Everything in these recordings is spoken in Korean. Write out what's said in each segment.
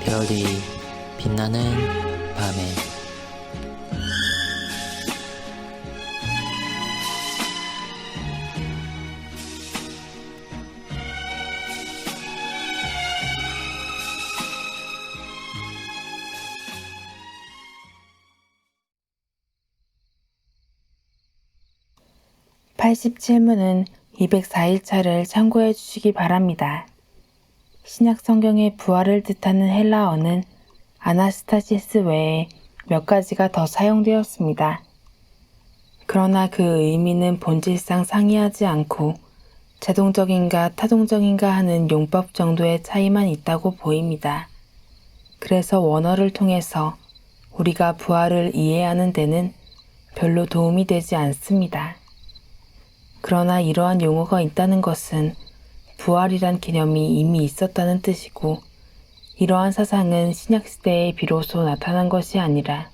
별이 빛나는 밤에 (87문은) 204일차를 참고해 주시기 바랍니다. 신약 성경의 부활을 뜻하는 헬라어는 아나스타시스 외에 몇 가지가 더 사용되었습니다. 그러나 그 의미는 본질상 상이하지 않고 자동적인가 타동적인가 하는 용법 정도의 차이만 있다고 보입니다. 그래서 원어를 통해서 우리가 부활을 이해하는 데는 별로 도움이 되지 않습니다. 그러나 이러한 용어가 있다는 것은 부활이란 개념이 이미 있었다는 뜻이고, 이러한 사상은 신약시대에 비로소 나타난 것이 아니라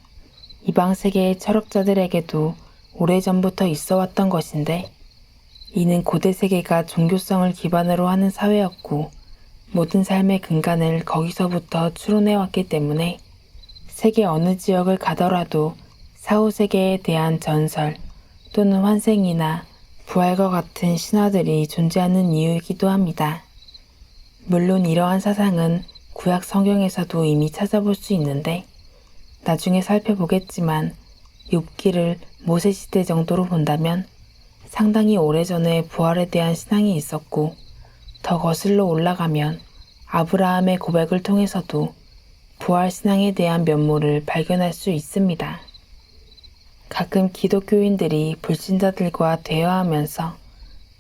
이방 세계의 철학자들에게도 오래전부터 있어 왔던 것인데, 이는 고대 세계가 종교성을 기반으로 하는 사회였고 모든 삶의 근간을 거기서부터 추론해 왔기 때문에 세계 어느 지역을 가더라도 사후세계에 대한 전설 또는 환생이나 부활과 같은 신화들이 존재하는 이유이기도 합니다. 물론 이러한 사상은 구약 성경에서도 이미 찾아볼 수 있는데, 나중에 살펴보겠지만 욥기를 모세시대 정도로 본다면 상당히 오래전에 부활에 대한 신앙이 있었고, 더 거슬러 올라가면 아브라함의 고백을 통해서도 부활 신앙에 대한 면모를 발견할 수 있습니다. 가끔 기독교인들이 불신자들과 대화하면서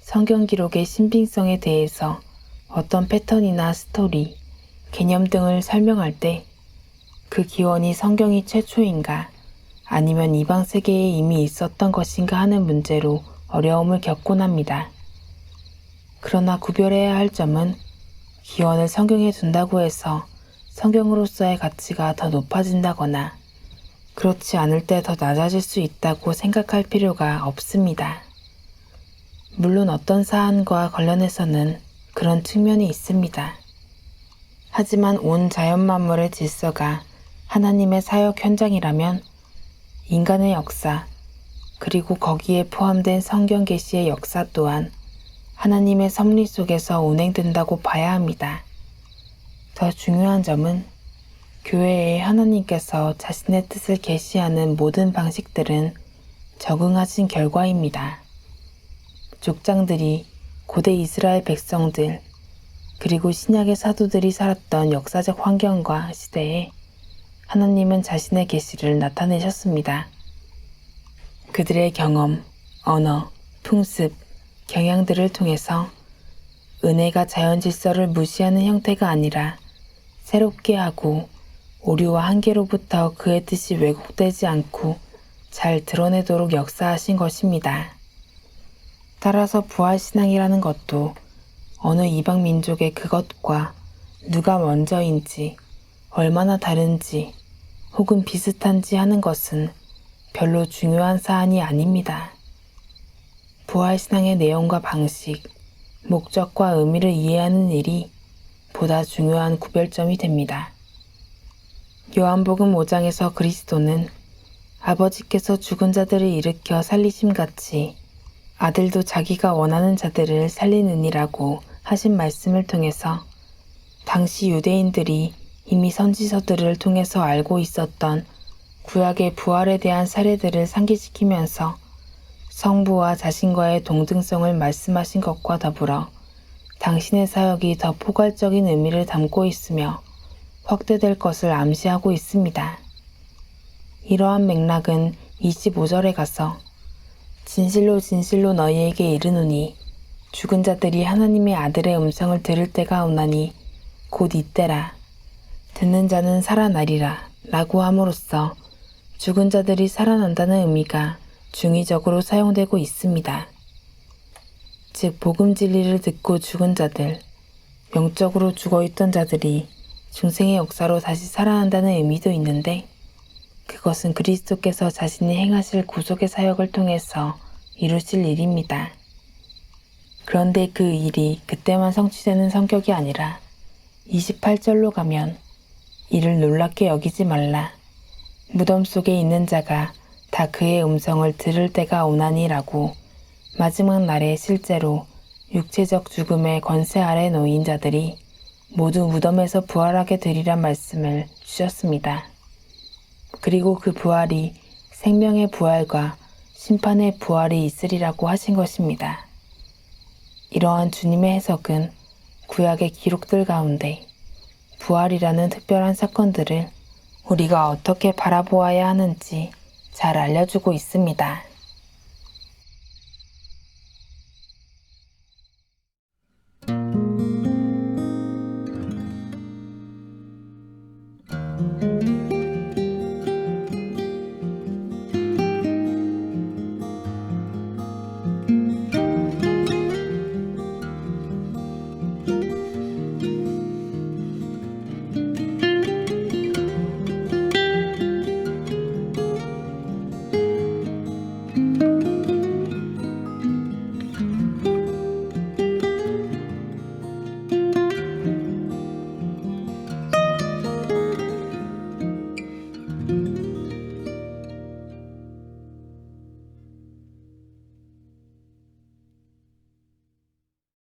성경 기록의 신빙성에 대해서 어떤 패턴이나 스토리, 개념 등을 설명할 때 그 기원이 성경이 최초인가 아니면 이방 세계에 이미 있었던 것인가 하는 문제로 어려움을 겪곤 합니다. 그러나 구별해야 할 점은 기원을 성경에 둔다고 해서 성경으로서의 가치가 더 높아진다거나 그렇지 않을 때 더 낮아질 수 있다고 생각할 필요가 없습니다. 물론 어떤 사안과 관련해서는 그런 측면이 있습니다. 하지만 온 자연 만물의 질서가 하나님의 사역 현장이라면 인간의 역사, 그리고 거기에 포함된 성경 계시의 역사 또한 하나님의 섭리 속에서 운행된다고 봐야 합니다. 더 중요한 점은 교회에 하나님께서 자신의 뜻을 계시하는 모든 방식들은 적응하신 결과입니다. 족장들이 고대 이스라엘 백성들, 그리고 신약의 사도들이 살았던 역사적 환경과 시대에 하나님은 자신의 계시를 나타내셨습니다. 그들의 경험, 언어, 풍습, 경향들을 통해서 은혜가 자연 질서를 무시하는 형태가 아니라 새롭게 하고 오류와 한계로부터 그의 뜻이 왜곡되지 않고 잘 드러내도록 역사하신 것입니다. 따라서 부활신앙이라는 것도 어느 이방 민족의 그것과 누가 먼저인지, 얼마나 다른지, 혹은 비슷한지 하는 것은 별로 중요한 사안이 아닙니다. 부활신앙의 내용과 방식, 목적과 의미를 이해하는 일이 보다 중요한 구별점이 됩니다. 요한복음 5장에서 그리스도는 아버지께서 죽은 자들을 일으켜 살리심같이 아들도 자기가 원하는 자들을 살리느니라고 하신 말씀을 통해서 당시 유대인들이 이미 선지서들을 통해서 알고 있었던 구약의 부활에 대한 사례들을 상기시키면서 성부와 자신과의 동등성을 말씀하신 것과 더불어 당신의 사역이 더 포괄적인 의미를 담고 있으며 확대될 것을 암시하고 있습니다. 이러한 맥락은 25절에 가서 진실로 진실로 너희에게 이르노니 죽은 자들이 하나님의 아들의 음성을 들을 때가 오나니 곧 이때라. 듣는 자는 살아나리라 라고 함으로써 죽은 자들이 살아난다는 의미가 중의적으로 사용되고 있습니다. 즉 복음 진리를 듣고 죽은 자들, 영적으로 죽어있던 자들이 중생의 역사로 다시 살아난다는 의미도 있는데, 그것은 그리스도께서 자신이 행하실 구속의 사역을 통해서 이루실 일입니다. 그런데 그 일이 그때만 성취되는 성격이 아니라 28절로 가면 이를 놀랍게 여기지 말라. 무덤 속에 있는 자가 다 그의 음성을 들을 때가 오나니라고 마지막 날에 실제로 육체적 죽음의 권세 아래 놓인 자들이 모두 무덤에서 부활하게 되리란 말씀을 주셨습니다. 그리고 그 부활이 생명의 부활과 심판의 부활이 있으리라고 하신 것입니다. 이러한 주님의 해석은 구약의 기록들 가운데 부활이라는 특별한 사건들을 우리가 어떻게 바라보아야 하는지 잘 알려주고 있습니다.